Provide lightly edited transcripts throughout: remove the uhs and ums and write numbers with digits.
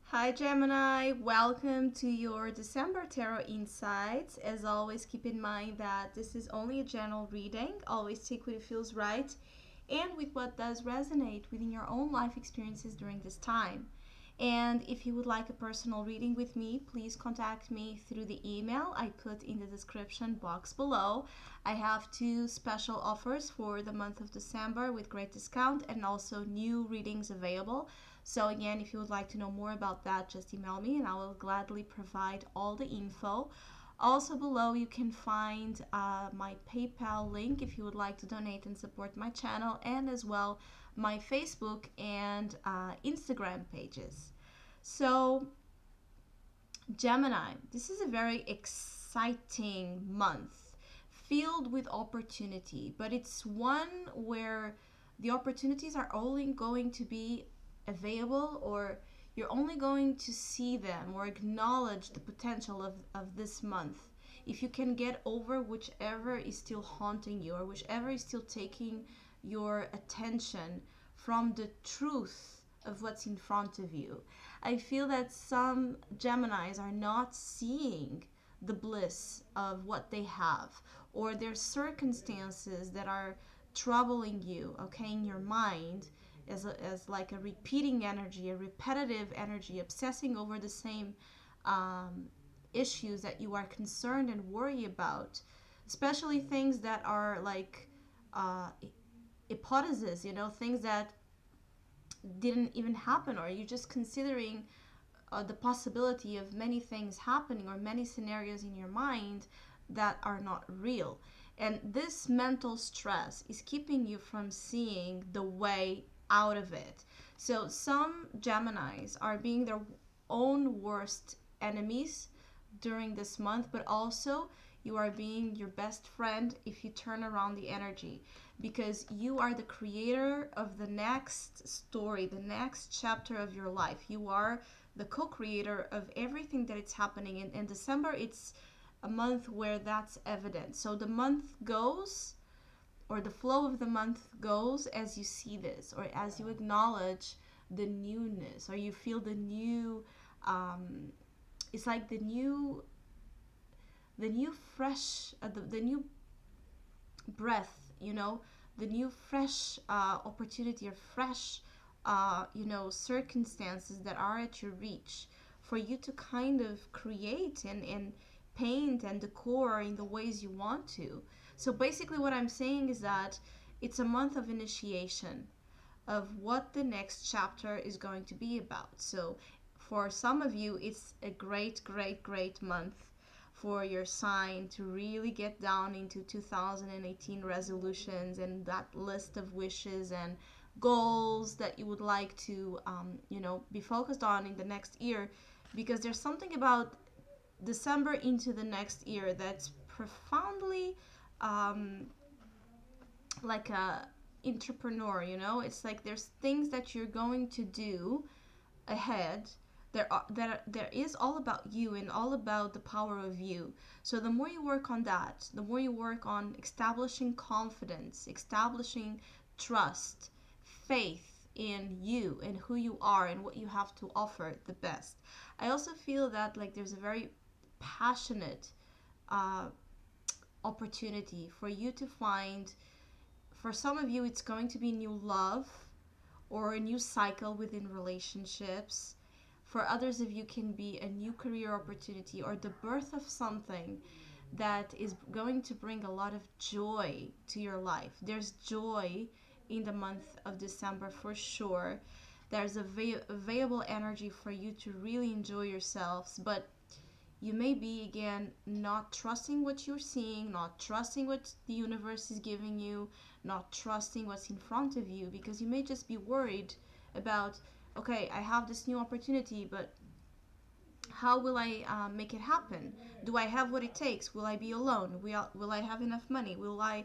Hi Gemini, welcome to your December Tarot Insights. As always, keep in mind that this is only a general reading. Always take what feels right and with what does resonate within your own life experiences during this time. And if you would like a personal reading with me, please contact me through the email I put in the description box below. I have two special offers for the month of December with great discount and also new readings available. So again, if you would like to know more about that, just email me and I will gladly provide all the info. Also below you can find my PayPal link if you would like to donate and support my channel, and as well my Facebook and Instagram pages. So Gemini, this is a very exciting month filled with opportunity, but it's one where the opportunities are only going to be available, or you're only going to see them or acknowledge the potential of this month if you can get over whichever is still haunting you or whichever is still taking your attention from the truth of what's in front of you. I feel that some Geminis are not seeing the bliss of what they have, or their circumstances that are troubling you, okay, in your mind, as like a repeating energy, a repetitive energy, obsessing over the same issues that you are concerned and worry about, especially things that are like hypotheses, things that didn't even happen, or you're just considering the possibility of many things happening or many scenarios in your mind that are not real. And this mental stress is keeping you from seeing the way out of it. So some Geminis are being their own worst enemies during this month, but also you are being your best friend if you turn around the energy, because you are the creator of the next story, the next chapter of your life. You are the co-creator of everything that is happening. In December, it's a month where that's evident. So the month goes, or the flow of the month goes as you see this, or as you acknowledge the newness, or you feel the new, it's like the new fresh, the new breath, the new fresh opportunity, or fresh circumstances that are at your reach for you to kind of create and paint and decor in the ways you want to. So basically what I'm saying is that it's a month of initiation of what the next chapter is going to be about. So for some of you, it's a great month for your sign to really get down into 2018 resolutions and that list of wishes and goals that you would like to be focused on in the next year, because there's something about December into the next year that's profoundly like a entrepreneur. It's like there's things that you're going to do ahead. There is all about you and all about the power of you. So the more you work on that, the more you work on establishing confidence, establishing trust, faith in you and who you are and what you have to offer the best. I also feel that like there's a very passionate opportunity for you to find. For some of you, it's going to be new love or a new cycle within relationships. For others of you, can be a new career opportunity or the birth of something that is going to bring a lot of joy to your life. There's joy in the month of December for sure. There's available energy for you to really enjoy yourselves, but you may be, again, not trusting what you're seeing, not trusting what the universe is giving you, not trusting what's in front of you, because you may just be worried about, okay, I have this new opportunity, but how will I make it happen? Do I have what it takes? Will I be alone? Will I have enough money? Will I,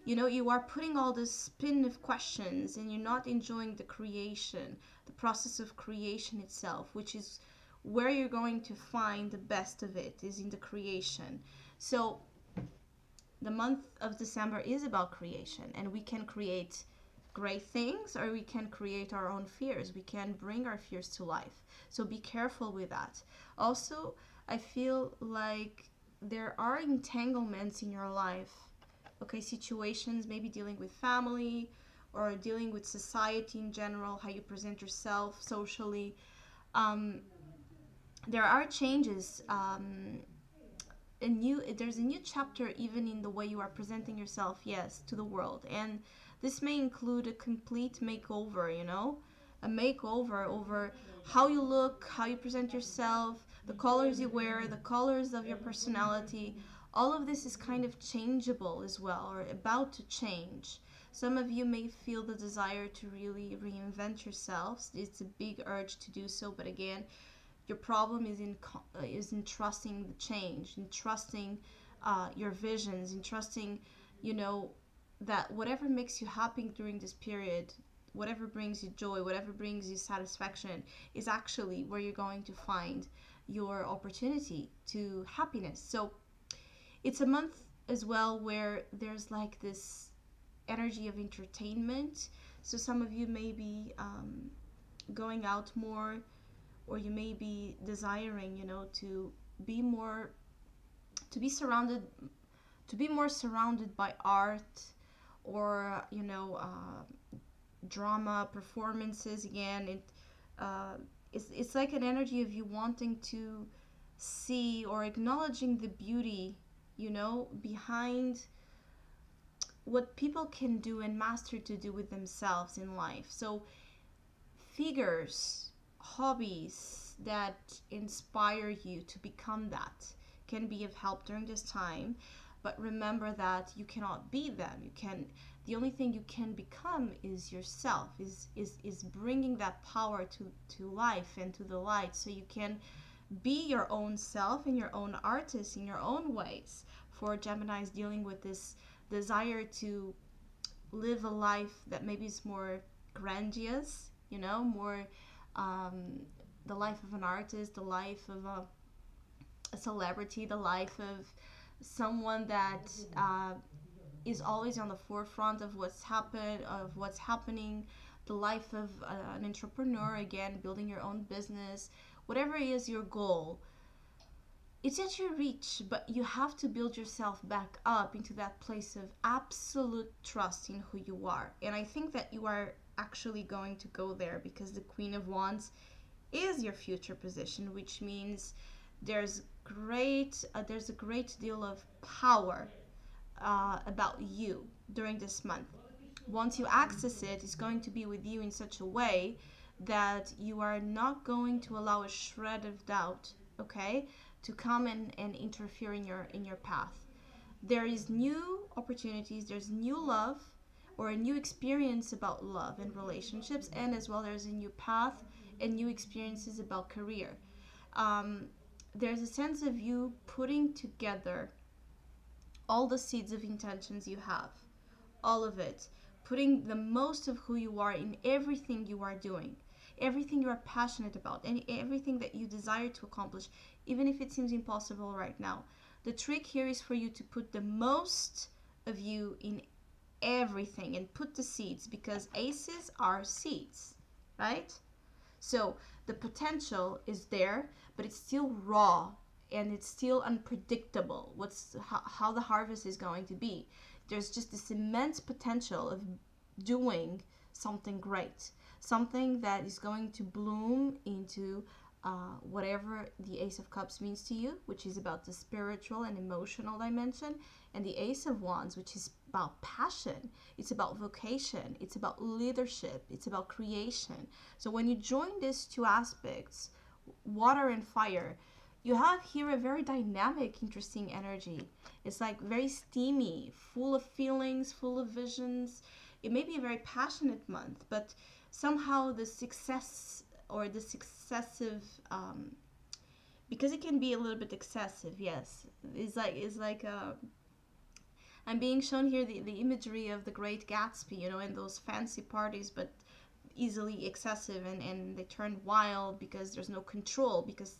you are putting all this spin of questions and you're not enjoying the creation, the process of creation itself, which is where you're going to find the best of it, is in the creation. So the month of December is about creation, and we can create great things, or we can create our own fears. We can bring our fears to life. So be careful with that. Also, I feel like there are entanglements in your life, okay, situations, maybe dealing with family or dealing with society in general, how you present yourself socially. Um, there are changes. There's a new chapter even in the way you are presenting yourself, yes, to the world, and this may include a complete makeover, a makeover over how you look, how you present yourself, the colors you wear, the colors of your personality. All of this is kind of changeable as well, or about to change. Some of you may feel the desire to really reinvent yourselves. It's a big urge to do so, but again, your problem is in trusting the change, in trusting your visions, in trusting, that whatever makes you happy during this period, whatever brings you joy, whatever brings you satisfaction, is actually where you're going to find your opportunity to happiness. So it's a month as well where there's like this energy of entertainment. So some of you may be going out more, or you may be desiring, to be more, to be surrounded, to be more surrounded by art, or drama performances. Again, it's like an energy of you wanting to see or acknowledging the beauty, behind what people can do and master to do with themselves in life. So figures, hobbies that inspire you to become that can be of help during this time. But remember that you cannot be them. The only thing you can become is yourself, is bringing that power to life and to the light, so you can be your own self and your own artist in your own ways. For Geminis dealing with this desire to live a life that maybe is more grandiose, more the life of an artist, the life of a celebrity, the life of someone that is always on the forefront of what's happening, the life of an entrepreneur, again, building your own business, whatever is your goal. It's at your reach, but you have to build yourself back up into that place of absolute trust in who you are. And I think that you are actually going to go there, because the Queen of Wands is your future position, which means there's a great deal of power about you during this month. Once you access it, it's going to be with you in such a way that you are not going to allow a shred of doubt, okay, to come and interfere in your path. There is new opportunities, there's new love, or a new experience about love and relationships, and as well there's a new path and new experiences about career. There's a sense of you putting together all the seeds of intentions you have, all of it, putting the most of who you are in everything you are doing, everything you are passionate about, and everything that you desire to accomplish, even if it seems impossible right now. The trick here is for you to put the most of you in everything and put the seeds, because aces are seeds, right? So the potential is there, but it's still raw and it's still unpredictable how the harvest is going to be. There's just this immense potential of doing something great, something that is going to bloom into whatever the Ace of Cups means to you, which is about the spiritual and emotional dimension, and the Ace of Wands, which is about passion, it's about vocation, it's about leadership, it's about creation. So when you join these two aspects, water and fire, you have here a very dynamic, interesting energy. It's like very steamy, full of feelings, full of visions. It may be a very passionate month, but somehow the success or the successive, because it can be a little bit excessive, yes. It's like I'm being shown here the imagery of the Great Gatsby, and those fancy parties, but easily excessive, and they turn wild because there's no control, because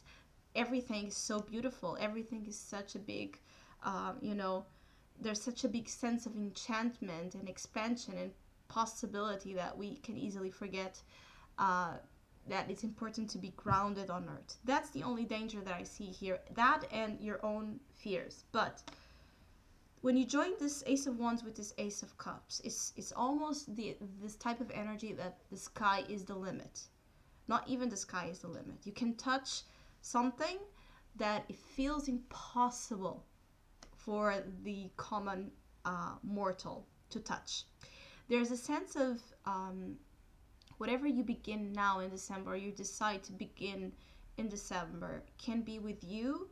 everything is so beautiful, everything is such a big, there's such a big sense of enchantment and expansion, and possibility that we can easily forget that it's important to be grounded on earth. That's the only danger that I see here. That and your own fears. But when you join this Ace of Wands with this Ace of Cups, it's almost this type of energy that the sky is the limit. Not even the sky is the limit. You can touch something that it feels impossible for the common mortal to touch. There's a sense of whatever you begin now in December, or you decide to begin in December, can be with you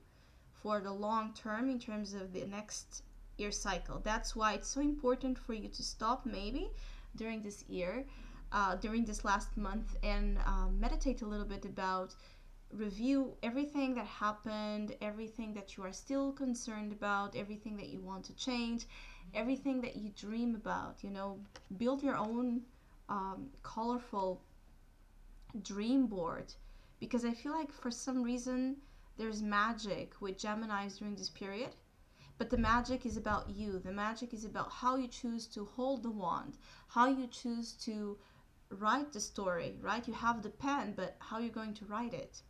for the long term in terms of the next year cycle. That's why it's so important for you to stop maybe during this year, during this last month, and meditate a little bit about, review everything that happened, everything that you are still concerned about, everything that you want to change, everything that you dream about. You know, build your own colorful dream board, because I feel like for some reason there's magic with Geminis during this period, but the magic is about you. The magic is about how you choose to hold the wand, how you choose to write the story, right? You have the pen, but how are you going to write it?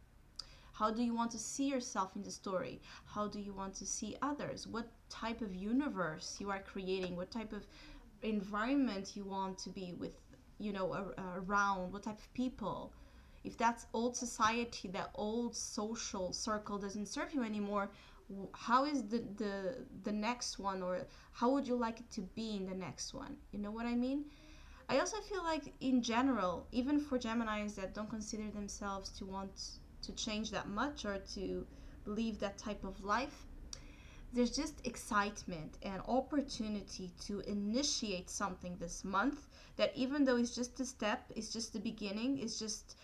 How do you want to see yourself in the story? How do you want to see others? What type of universe you are creating? What type of environment you want to be with, you know, around? What type of people? If that's old society, that old social circle doesn't serve you anymore, how is the next one, or how would you like it to be in the next one? You know what I mean? I also feel like in general, even for Geminis that don't consider themselves to want to change that much or to live that type of life, there's just excitement and opportunity to initiate something this month that, even though it's just a step, it's just the beginning, it's just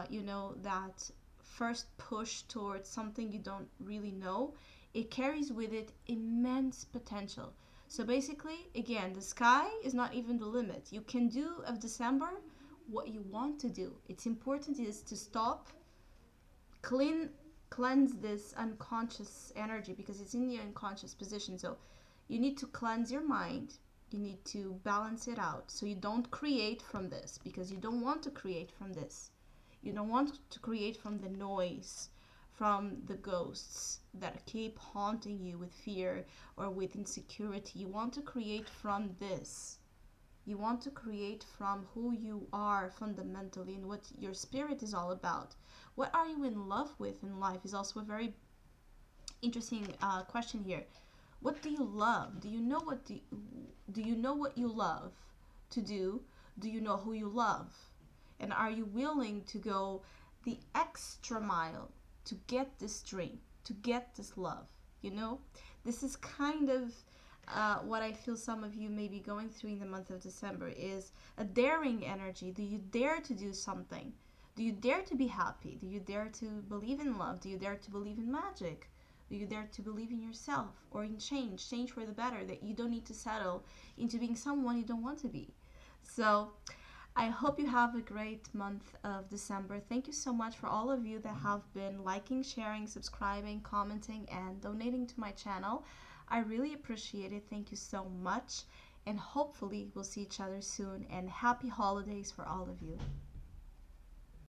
you know, that first push towards something you don't really know, it carries with it immense potential. So basically, again, the sky is not even the limit. You can do of December what you want to do. It's important is to stop, cleanse this unconscious energy, because it's in the unconscious position. So you need to cleanse your mind, you need to balance it out, so you don't create from this, because you don't want to create from this. You don't want to create from the noise, from the ghosts that keep haunting you with fear or with insecurity. You want to create from this. You want to create from who you are fundamentally and what your spirit is all about. What are you in love with in life is also a very interesting question here. What do you love? Do you know what do you know what you love to do? Do you know who you love? And are you willing to go the extra mile to get this dream, to get this love? You know, this is kind of what I feel some of you may be going through in the month of December, is a daring energy. Do you dare to do something? Do you dare to be happy? Do you dare to believe in love? Do you dare to believe in magic? Do you dare to believe in yourself or in change for the better, that you don't need to settle into being someone you don't want to be? So I hope you have a great month of December. Thank you so much for all of you that have been liking, sharing, subscribing, commenting, and donating to my channel. I really appreciate it. Thank you so much. And hopefully we'll see each other soon. And happy holidays for all of you.